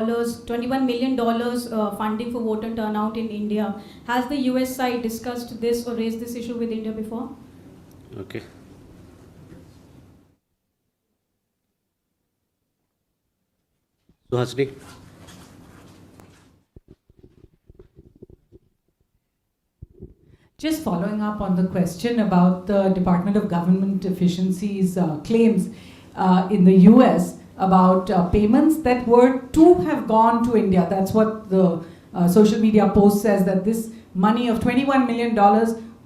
$21 million funding for voter turnout in India. Has the US side discussed this or raised this issue with India before? Okay. Suhasini. Just following up on the question about the Department of Government Efficiency's claims in the US about payments that were to have gone to India. That's what the social media post says, that this money of $21 million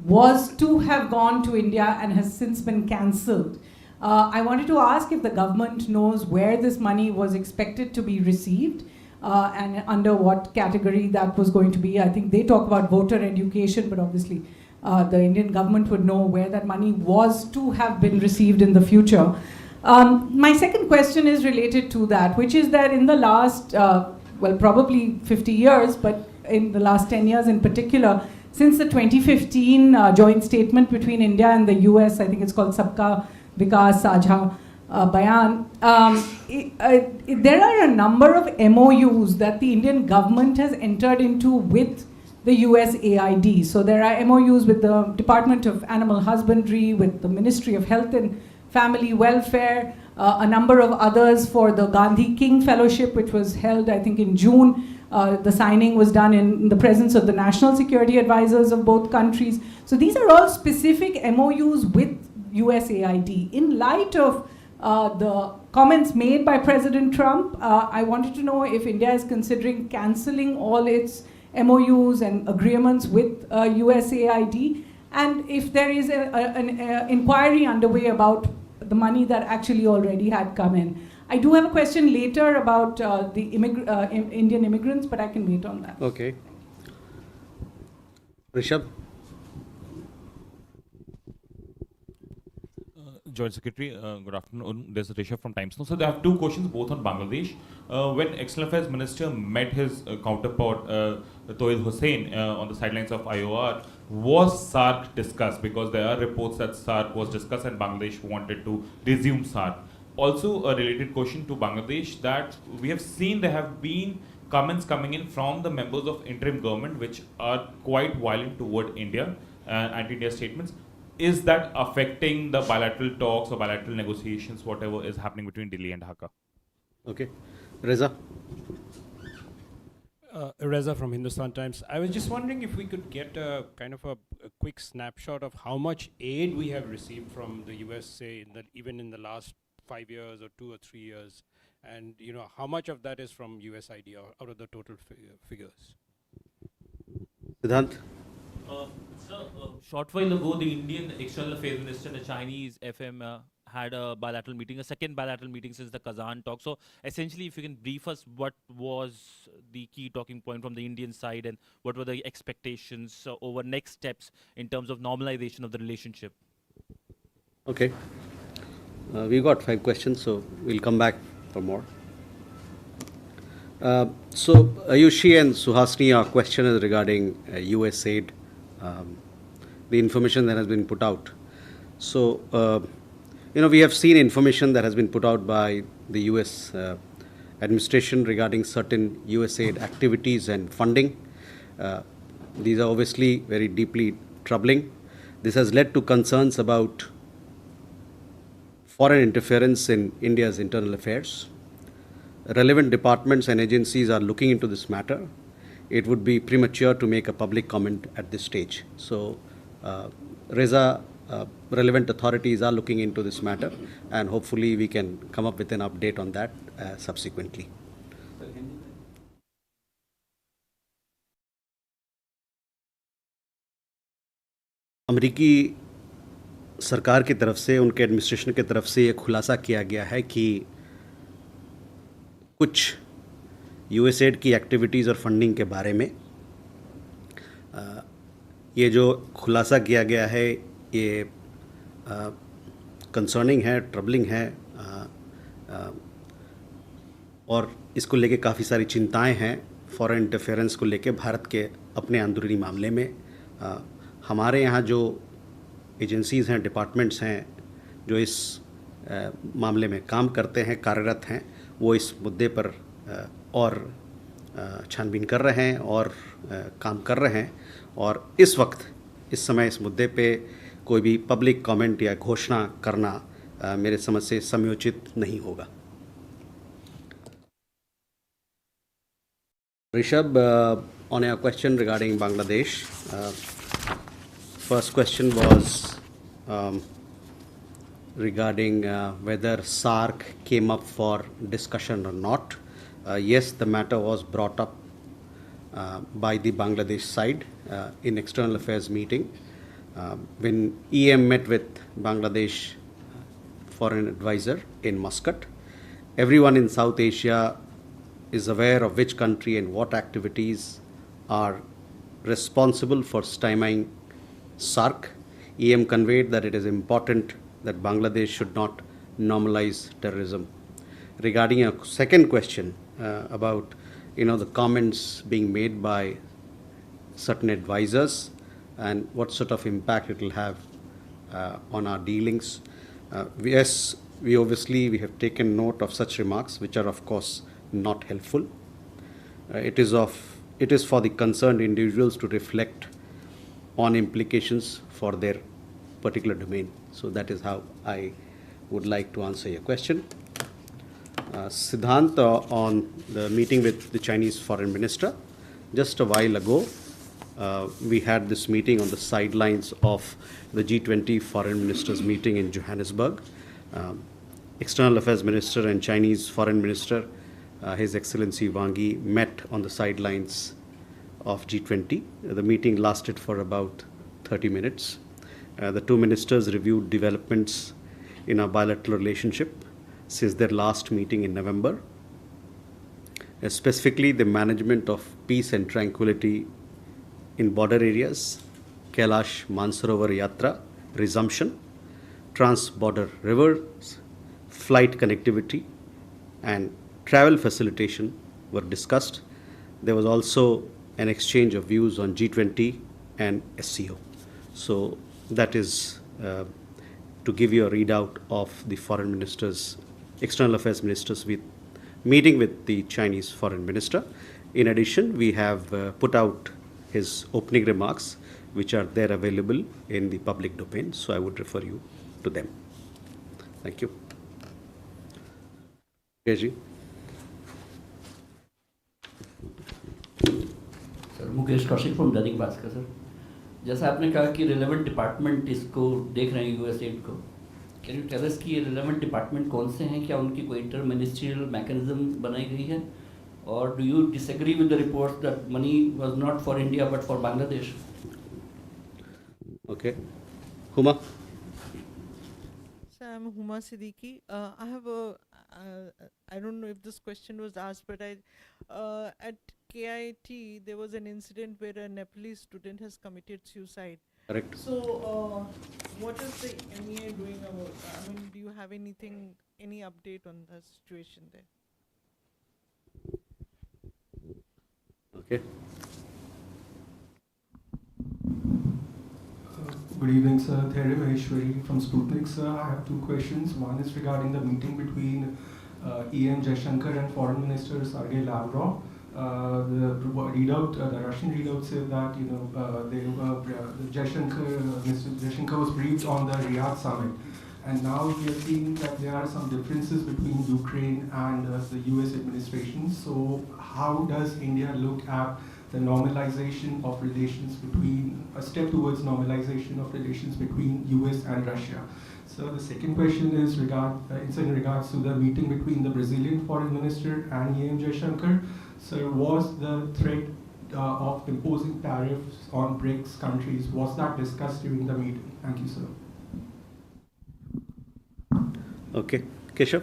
was to have gone to India and has since been cancelled. I wanted to ask if the government knows where this money was expected to be received and under what category that was going to be. I think they talk about voter education, but obviously the Indian government would know where that money was to have been received in the future. My second question is related to that, which is that in the last, well, probably 50 years, but in the last 10 years in particular, since the 2015 joint statement between India and the US, I think it's called Sabka Vikas Sajha Bayan, there are a number of MOUs that the Indian government has entered into with the USAID. So there are MOUs with the Department of Animal Husbandry, with the Ministry of Health and Family Welfare, a number of others for the Gandhi King Fellowship, which was held, I think, in June. The signing was done in the presence of the national security advisors of both countries. So these are all specific MOUs with USAID. In light of the comments made by President Trump, I wanted to know if India is considering cancelling all its MOUs and agreements with USAID, and if there is an inquiry underway about the money that actually already had come in. I do have a question later about the Indian immigrants, but I can wait on that. Okay. Rishabh? Joint Secretary, good afternoon. This is Rishabh from Times Now. So, I have two questions, both on Bangladesh. When External Affairs Minister met his counterpart, Toil Hussain, on the sidelines of IOR, was SARC discussed? Because there are reports that SARC was discussed and Bangladesh wanted to resume SARC. Also, a related question to Bangladesh, that we have seen there have been comments coming in from the members of interim government which are quite violent toward India, anti-India statements. Is that affecting the bilateral talks or bilateral negotiations, whatever is happening between Delhi and Dhaka? Okay. Reza? Reza from Hindustan Times. I was just wondering if we could get a kind of a quick snapshot of how much aid we have received from the USA, even in the last 5 years or 2 or 3 years, and how much of that is from USAID out of the total figures. Siddhant? Sir, short while ago, the Indian External Affairs Minister and the Chinese FM had a bilateral meeting, a second bilateral meeting since the Kazan talk. So essentially, if you can brief us, what was the key talking point from the Indian side and what were the expectations over next steps in terms of normalization of the relationship? Okay. We got 5 questions, so we'll come back for more. So Ayushi and Suhasini, our question is regarding USAID, the information that has been put out. So, we have seen information that has been put out by the US administration regarding certain USAID activities and funding. These are obviously very deeply troubling. This has led to concerns about foreign interference in India's internal affairs. Relevant departments and agencies are looking into this matter. It would be premature to make a public comment at this stage. So, Reza, relevant authorities are looking into this matter, and hopefully we can come up with an update on that subsequently. अमेरिकी सरकार की तरफ से, उनके administration की तरफ से ये खुलासा किया गया है कि कुछ यूएसएड की एक्टिविटीज़ और फंडिंग के बारे में ये जो खुलासा किया गया है ये कंसर्निंग है, ट्रबलिंग है, और इसको लेके काफ़ी सारी चिंताएं हैं फॉरेन इंटरफेरेंस को लेके भारत के अपने अंदरूनी मामले में। हमारे यहाँ जो एजेंसीज़ हैं, डिपार्टमेंट्स हैं जो इस मामले में काम करते हैं, कार्यरत हैं, वो इस मुद्दे पर और छानबीन कर रहे हैं और काम कर रहे हैं, और इस वक्त इस समय इस मुद्दे पे कोई भी पब्लिक कमेंट या घोषणा करना मेरे समझ से समयोचित नहीं होगा। Rishabh, on your question regarding Bangladesh, first question was regarding whether SARC came up for discussion or not. Yes, the matter was brought up by the Bangladesh side in external affairs meeting. When EM met with Bangladesh foreign advisor in Muscat, everyone in South Asia is aware of which country and what activities are responsible for stymieing SARC. EM conveyed that it is important that Bangladesh should not normalize terrorism. Regarding your second question about the comments being made by certain advisors and what sort of impact it will have on our dealings, yes, we have taken note of such remarks, which are of course not helpful. It is for the concerned individuals to reflect on implications for their particular domain. So that is how I would like to answer your question. Siddhant, on the meeting with the Chinese foreign minister, just a while ago, we had this meeting on the sidelines of the G20 foreign ministers meeting in Johannesburg. External Affairs Minister and Chinese foreign minister, His Excellency Wang Yi, met on the sidelines of G20. The meeting lasted for about 30 minutes. The two ministers reviewed developments in our bilateral relationship since their last meeting in November, specifically the management of peace and tranquility in border areas, Kailash Mansarovar Yatra resumption, trans-border rivers, flight connectivity, and travel facilitation were discussed. There was also an exchange of views on G20 and SCO. So that is to give you a readout of the foreign ministers, external affairs ministers meeting with the Chinese foreign minister. In addition, we have put out his opening remarks, which are there available in the public domain. So I would refer you to them. Thank you. Mukesh. Sir Mukesh Kaushik from Dainik Bhaskar. Sir, जैसा आपने कहा कि relevant department इसको देख रहे हैं US add को, can you tell us कि ये रिलेवेंट डिपार्टमेंट कौन से हैं? क्या उनकी कोई इंटर मिनिस्ट्रियल मैकेनिज्म बनाई गई है? और do you disagree with the reports that money was not for India but for Bangladesh? Okay. Huma. So I'm Huma Siddiqui. I have I don't know if this question was asked, but at KIT there was an incident where a Nepalese student has committed suicide. Correct. So what is the MEA doing about that? I mean, do you have any update on the situation there? Okay. Good evening, sir. Theri Maheshwari from Sputnik, sir. I have two questions. One is regarding the meeting between EM Jaishankar and Foreign Minister Sergei Lavrov. The Russian readout said that Mr. Jaishankar was briefed on the Riyadh summit, and now we are seeing that there are some differences between Ukraine and the US administration. So, how does India look at the normalization of relations a step towards normalization of relations between US and Russia? So the second question is in regards to the meeting between the Brazilian foreign minister and EM Jaishankar. So was the threat of imposing tariffs on BRICS countries, was that discussed during the meeting? Thank you, sir. Okay. Keshav.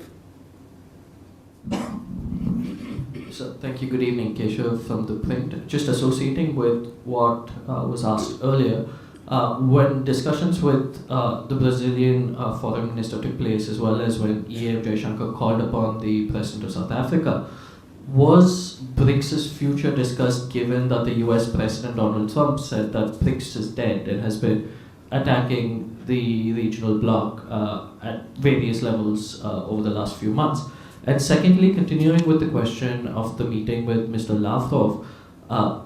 So, thank you. Good evening, Keshav from the print. Just associating with what was asked earlier, when discussions with the Brazilian foreign minister took place, as well as when EM Jaishankar called upon the president of South Africa, was BRICS' future discussed, given that the US President Donald Trump said that BRICS is dead and has been attacking the regional bloc at various levels over the last few months? And secondly, continuing with the question of the meeting with Mr. Lavrov,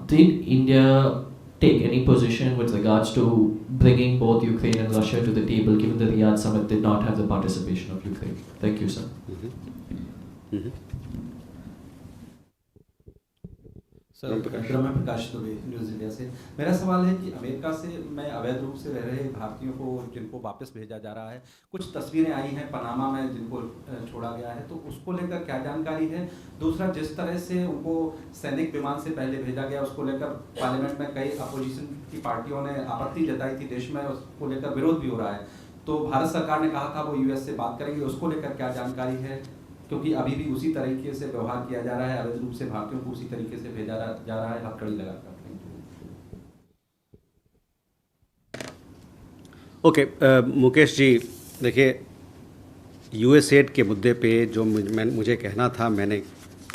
did India take any position with regards to bringing both Ukraine and Russia to the table, given the Riyadh summit did not have the participation of Ukraine? Thank you, sir. Sir Brahma Prakash Dubey news India से मेरा सवाल है कि America से मैं अवैध रूप से रह रहे भारतीयों को जिनको वापस भेजा जा रहा है, कुछ तस्वीरें आई हैं पनामा में जिनको छोड़ा गया है, तो उसको लेकर क्या जानकारी है? दूसरा, जिस तरह से उनको सैनिक विमान से पहले भेजा गया, उसको लेकर पार्लियामेंट में कई अपोजिशन की पार्टियों ने आपत्ति जताई थी, देश में उसको लेकर विरोध भी हो रहा है। तो भारत सरकार ने कहा था वो यूएस से बात करेंगे, उसको लेकर क्या जानकारी है? क्योंकि अभी भी उसी तरीके से व्यवहार किया जा रहा है, अवैध रूप से भारतीयों को उसी तरीके से भेजा जा रहा है हथकड़ी लगाकर। ओके, मुकेश जी, देखिए, यूएस एड के मुद्दे पे जो मुझे कहना था मैंने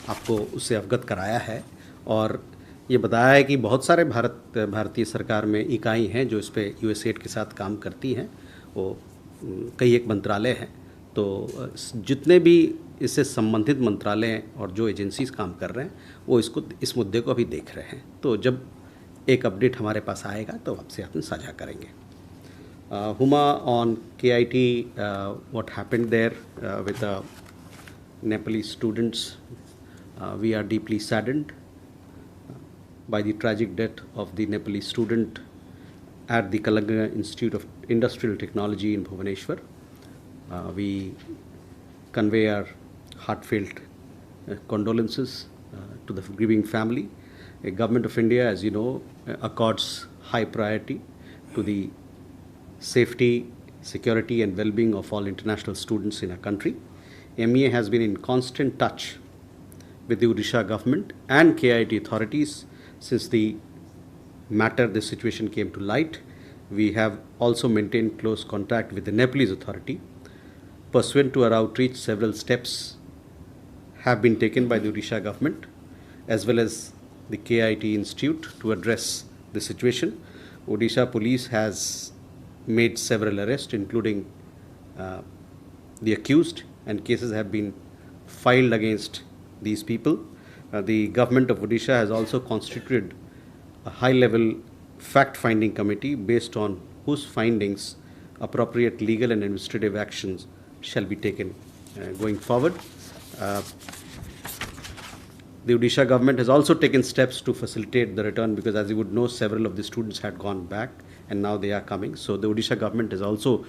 आपको उससे अवगत कराया है, और ये बताया है कि बहुत सारे भारतीय सरकार में इकाई हैं जो इस पे यूएस एड के साथ काम करती हैं, वो कई एक मंत्रालय हैं। तो जितने भी इससे संबंधित मंत्रालय और जो एजेंसीज काम कर रहे हैं वो इस मुद्दे को अभी देख रहे हैं। तो जब एक अपडेट हमारे पास आएगा तो आपसे अपन साझा करेंगे। Huma, on KIT, what happened there with the Nepalese students, we are deeply saddened by the tragic death of the Nepalese student at the Kalanga Institute of Industrial Technology in Bhubaneswar. We convey our heartfelt condolences to the grieving family. The Government of India, as you know, accords high priority to the safety, security and well-being of all international students in our country. MEA has been in constant touch with the Odisha government and KIT authorities since the situation came to light. We have also maintained close contact with the Nepalese authority. Pursuant to our outreach, several steps have been taken by the Odisha government as well as the KIT Institute to address the situation. Odisha police has made several arrests, including the accused, and cases have been filed against these people. The government of Odisha has also constituted a high-level fact-finding committee based on whose findings appropriate legal and administrative actions shall be taken going forward. The Odisha government has also taken steps to facilitate the return, because as you would know, several of the students had gone back and now they are coming. So the Odisha government has also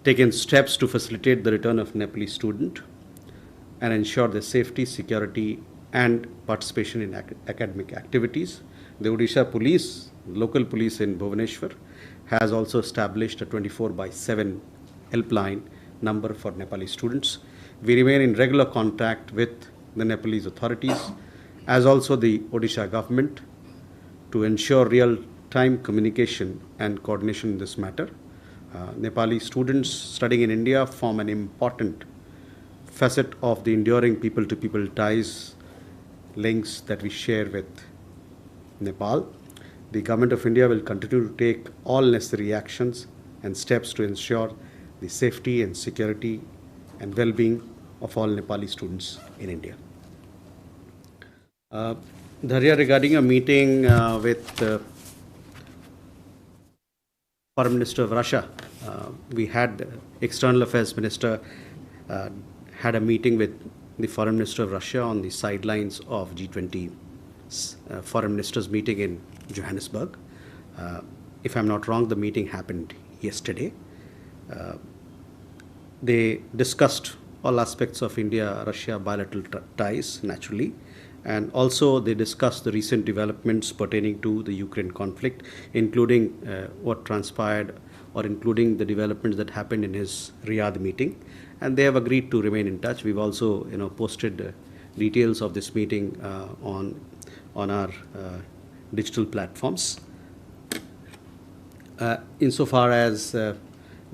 taken steps to facilitate the return of Nepalese student and ensure their safety, security and participation in academic activities. The Odisha police, local police in Bhubaneswar, has also established a 24/7 helpline number for Nepali students. We remain in regular contact with the Nepalese authorities as also the Odisha government to ensure real-time communication and coordination in this matter. Nepali students studying in India form an important facet of the enduring people-to-people ties, links that we share with Nepal. The Government of India will continue to take all necessary actions and steps to ensure the safety and security and well-being of all Nepali students in India. Dharya, regarding a meeting with Foreign Minister of Russia, we had External Affairs Minister had a meeting with the Foreign Minister of Russia on the sidelines of G20 Foreign Ministers meeting in Johannesburg. If I'm not wrong, the meeting happened yesterday. They discussed all aspects of India-Russia bilateral ties, naturally, and also they discussed the recent developments pertaining to the Ukraine conflict, including what transpired or including the developments that happened in his Riyadh meeting, and they have agreed to remain in touch. We've also posted details of this meeting on our digital platforms. Insofar as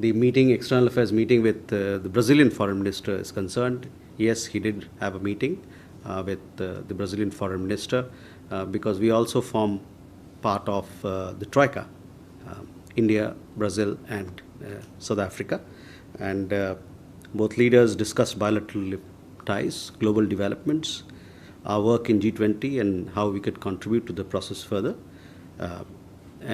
the meeting, External Affairs meeting with the Brazilian Foreign Minister is concerned, yes, he did have a meeting with the Brazilian Foreign Minister because we also form part of the Troika, India, Brazil and South Africa, and both leaders discussed bilateral ties, global developments, our work in G20, and how we could contribute to the process further.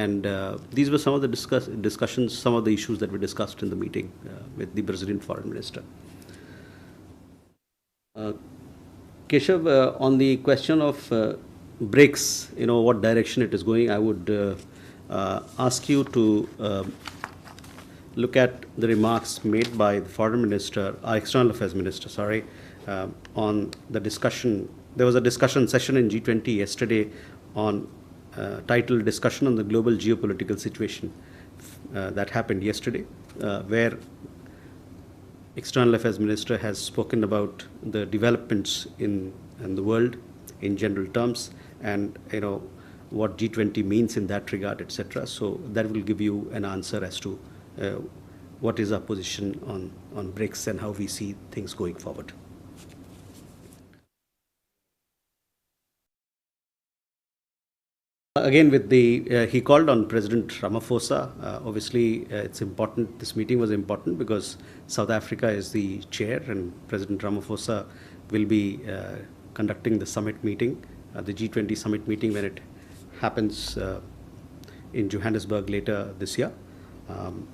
And these were some of the discussions, some of the issues that we discussed in the meeting with the Brazilian foreign minister. Keshav, on the question of BRICS, what direction it is going, I would ask you to look at the remarks made by the foreign minister, our external affairs minister, on the discussion. There was a discussion session in G20 yesterday on titled Discussion on the Global Geopolitical Situation that happened yesterday, where External Affairs Minister has spoken about the developments in the world in general terms, and what G20 means in that regard, etc. So that will give you an answer as to what is our position on BRICS and how we see things going forward. Again, with he called on President Ramaphosa. Obviously, it's important. This meeting was important because South Africa is the chair, and President Ramaphosa will be conducting the summit meeting, the G20 summit meeting, when it happens in Johannesburg later this year. In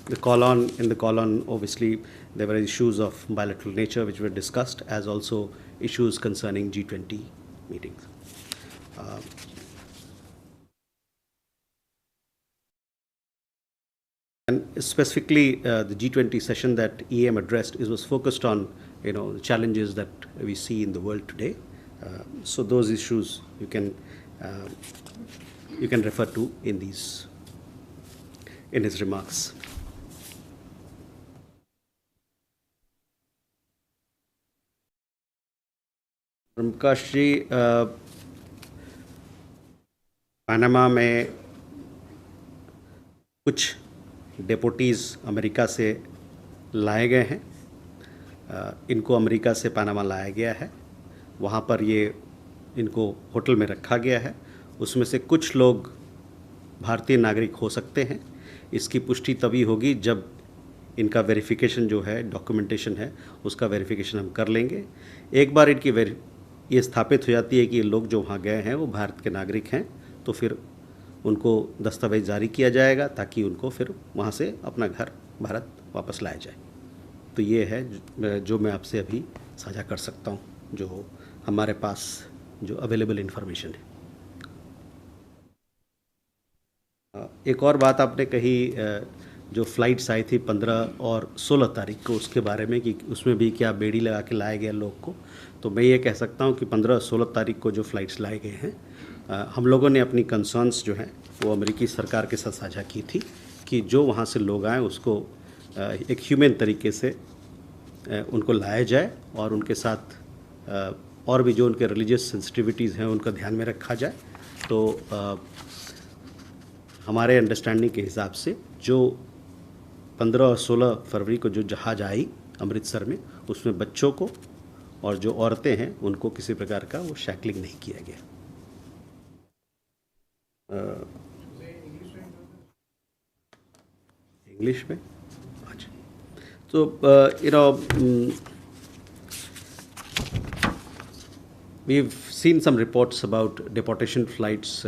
the call on, obviously, there were issues of bilateral nature which were discussed, as also issues concerning G20 meetings. And specifically, the G20 session that EM addressed was focused on the challenges that we see in the world today. So those issues you can refer to in his remarks. Ramprakash ji, Panama में कुछ डेपोटीज़ America से लाए गए हैं. इनको America से Panama लाया गया है. वहाँ पर इनको होटल में रखा गया है. उसमें से कुछ लोग भारतीय नागरिक हो सकते हैं. इसकी पुष्टि तभी होगी जब इनका वेरिफिकेशन जो है, डॉक्यूमेंटेशन है, उसका वेरिफिकेशन हम कर लेंगे. एक बार इनकी ये स्थापित हो जाती है कि ये लोग जो वहाँ गए हैं वो भारत के नागरिक हैं, तो फिर उनको दस्तावेज जारी किया जाएगा ताकि उनको फिर वहाँ से अपना घर भारत वापस लाया जाए. तो ये है जो मैं आपसे अभी साझा कर सकता हूँ, जो हमारे पास जो अवेलेबल इन्फॉर्मेशन है. एक और बात आपने कही, जो फ़्लाइट्स आई थी 15 और 16 तारीख को, उसके बारे में कि उसमें भी क्या बेड़ी लगा के लाया गया लोग को. तो मैं ये कह सकता हूँ कि 15 और 16 तारीख को जो फ़्लाइट्स लाए गए हैं, हम लोगों ने अपनी कंसर्न्स जो हैं वो अमेरिकी सरकार के साथ साझा की थी कि जो वहाँ से लोग आए उसको एक ह्यूमन तरीके से उनको लाया जाए और उनके साथ और भी जो उनके रिलीजियस सेंसिटिविटीज़ हैं उनका ध्यान में रखा जाए. तो हमारे अंडरस्टैंडिंग के हिसाब से जो 15 और 16 फरवरी को जो जहाज़ आई अमृतसर में, उसमें बच्चों को और जो औरतें हैं उनको किसी प्रकार का वो शैकलिंग नहीं किया गया. इंग्लिश में. अच्छा. So we've seen some reports about deportation flights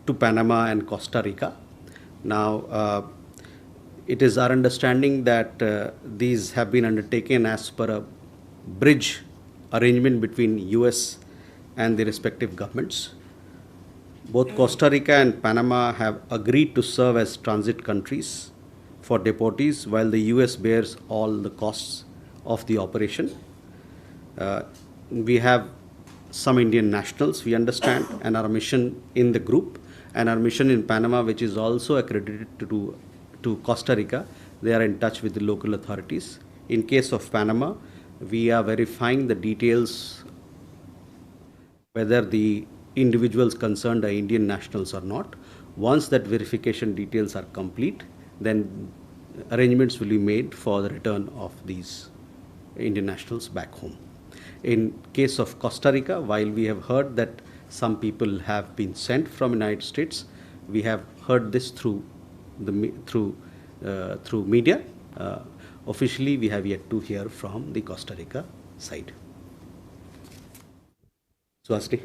to Panama and Costa Rica. Now, it is our understanding that these have been undertaken as per a bridge arrangement between US and the respective governments. Both Costa Rica and Panama have agreed to serve as transit countries for deportees, while the US bears all the costs of the operation. We have some Indian nationals, we understand, and our mission in the group, and our mission in Panama, which is also accredited to Costa Rica, they are in touch with the local authorities. In case of Panama, we are verifying the details, whether the individuals concerned are Indian nationals or not. Once that verification details are complete, then arrangements will be made for the return of these Indian nationals back home. In case of Costa Rica, while we have heard that some people have been sent from United States, we have heard this through media. officially we have yet to hear from the Costa Rica side. Swasti?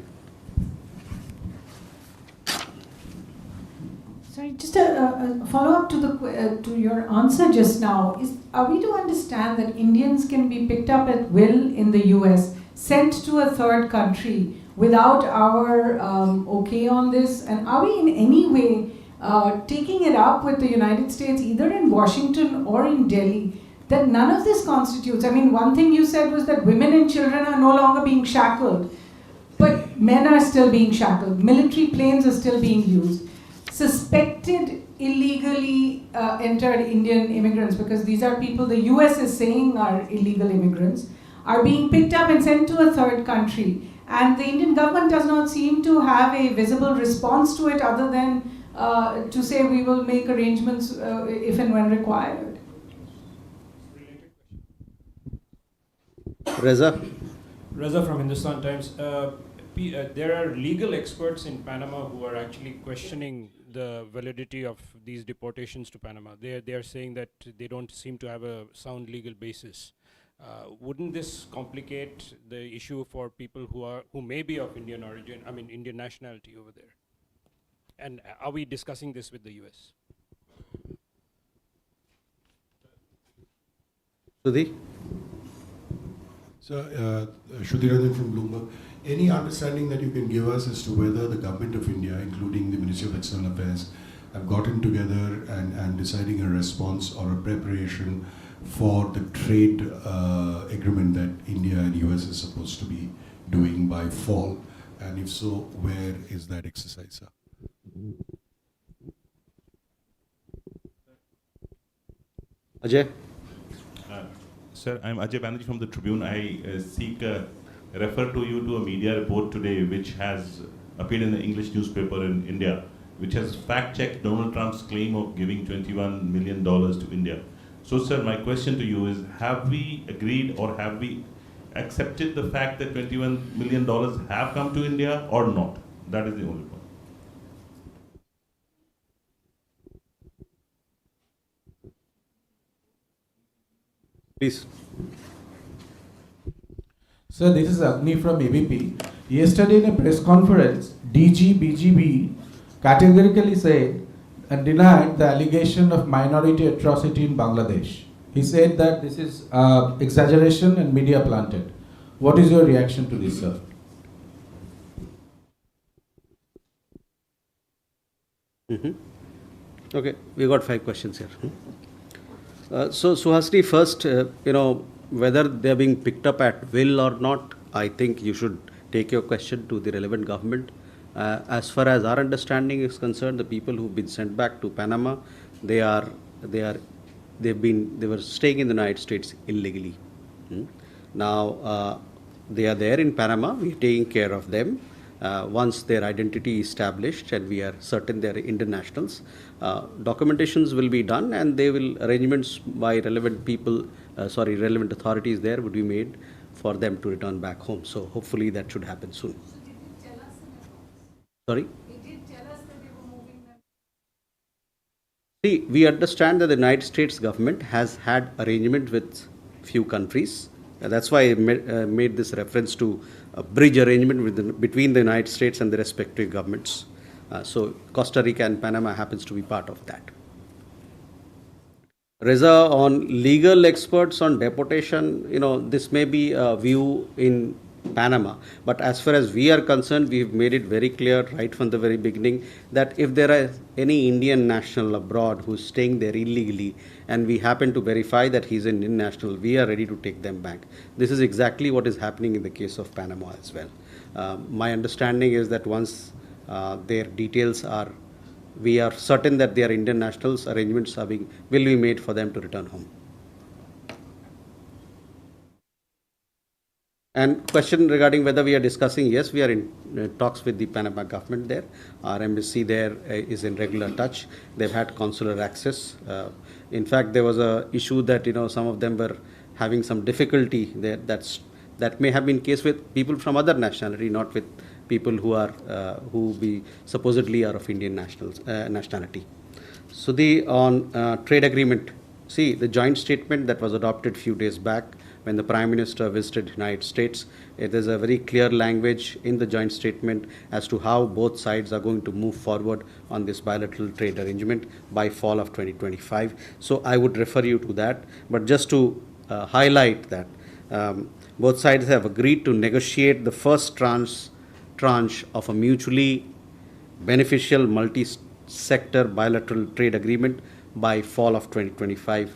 Sorry, just a follow-up to to your answer just now. Are we to understand that Indians can be picked up at will in the US, sent to a third country without our okay on this? And are we in any way taking it up with the United States, either in Washington or in Delhi, that none of this constitutes? I mean, one thing you said was that women and children are no longer being shackled, but men are still being shackled. Military planes are still being used. Suspected illegally entered Indian immigrants, because these are people the US is saying are illegal immigrants, are being picked up and sent to a third country. And the Indian government does not seem to have a visible response to it other than to say we will make arrangements if and when required. Reza? Reza from Hindustan Times. There are legal experts in Panama who are actually questioning the validity of these deportations to Panama. They are saying that they don't seem to have a sound legal basis. Wouldn't this complicate the issue for people who may be of Indian origin, I mean Indian nationality over there? And are we discussing this with the US? Sudhi? So, Shudhirajan from Bloomberg. Any understanding that you can give us as to whether the government of India, including the Ministry of External Affairs, have gotten together and deciding a response or a preparation for the trade agreement that India and US is supposed to be doing by fall? And if so, where is that exercise, sir? Ajay? Sir, I'm Ajay Banerjee from the Tribune. I refer to you to a media report today which has appeared in the English newspaper in India, which has fact-checked Donald Trump's claim of giving $21 million to India. So, sir, my question to you is, have we agreed or have we accepted the fact that $21 million have come to India or not? That is the only point. Please. Sir, this is Agni from ABP. Yesterday in a press conference, DG BGB categorically said and denied the allegation of minority atrocity in Bangladesh. He said that this is exaggeration and media planted. What is your reaction to this, sir? Okay, we got 5 questions here. So, Suhasini, first, whether they are being picked up at will or not, I think you should take your question to the relevant government. As far as our understanding is concerned, the people who've been sent back to Panama, they were staying in the United States illegally. Now, they are there in Panama. We're taking care of them. Once their identity is established and we are certain they are Indian nationals, documentations will be done and arrangements by relevant people, relevant authorities there would be made for them to return back home. So hopefully that should happen soon. So did it tell us in advance? Sorry? It did tell us that they were moving them. See, we understand that the United States government has had arrangement with few countries. That's why I made this reference to a bridge arrangement between the United States and the respective governments. So Costa Rica and Panama happens to be part of that. Reza, on legal experts on deportation, this may be a view in Panama, but as far as we are concerned, we've made it very clear right from the very beginning that if there is any Indian national abroad who's staying there illegally and we happen to verify that he's an Indian national, we are ready to take them back. This is exactly what is happening in the case of Panama as well. My understanding is that once their details we are certain that they are Indian nationals, arrangements will be made for them to return home. And question regarding whether we are discussing, yes, we are in talks with the Panama government there. Our embassy there is in regular touch. They've had consular access. In fact, there was a issue that, some of them were having some difficulty there. That may have been case with people from other nationality, not with people who we supposedly are of Indian nationality. So on trade agreement, see, the joint statement that was adopted few days back when the Prime Minister visited the United States, it is a very clear language in the joint statement as to how both sides are going to move forward on this bilateral trade arrangement by fall of 2025. So I would refer you to that. But just to highlight that both sides have agreed to negotiate the first tranche of a mutually beneficial multi-sector bilateral trade agreement by fall of 2025.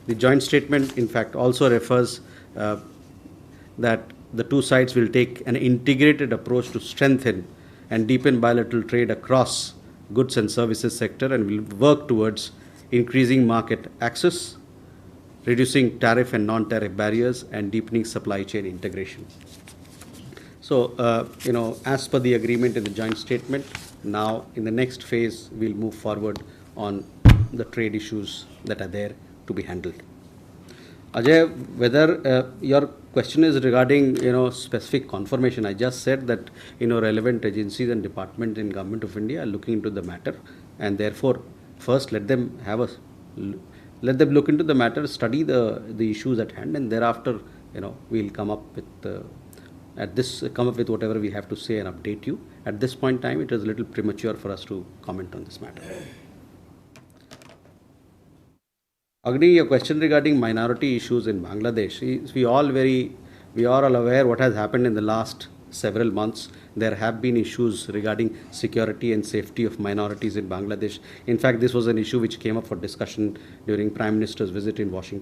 The joint statement, in fact, also refers that the two sides will take an integrated approach to strengthen and deepen bilateral trade across goods and services sector, and will work towards increasing market access, reducing tariff and non-tariff barriers, and deepening supply chain integration. So, as per the agreement in the joint statement, now in the next phase, we'll move forward on the trade issues that are there to be handled. Ajay, whether your question is regarding, specific confirmation, I just said that, relevant agencies and departments in Government of India are looking into the matter, and therefore, first let them look into the matter, study the issues at hand, and thereafter, we'll come up with whatever we have to say and update you. At this point in time, it is a little premature for us to comment on this matter. Agni, your question regarding minority issues in Bangladesh, we are all aware what has happened in the last several months. There have been issues regarding security and safety of minorities in Bangladesh. In fact, this was an issue which came up for discussion during Prime Minister's visit in Washington.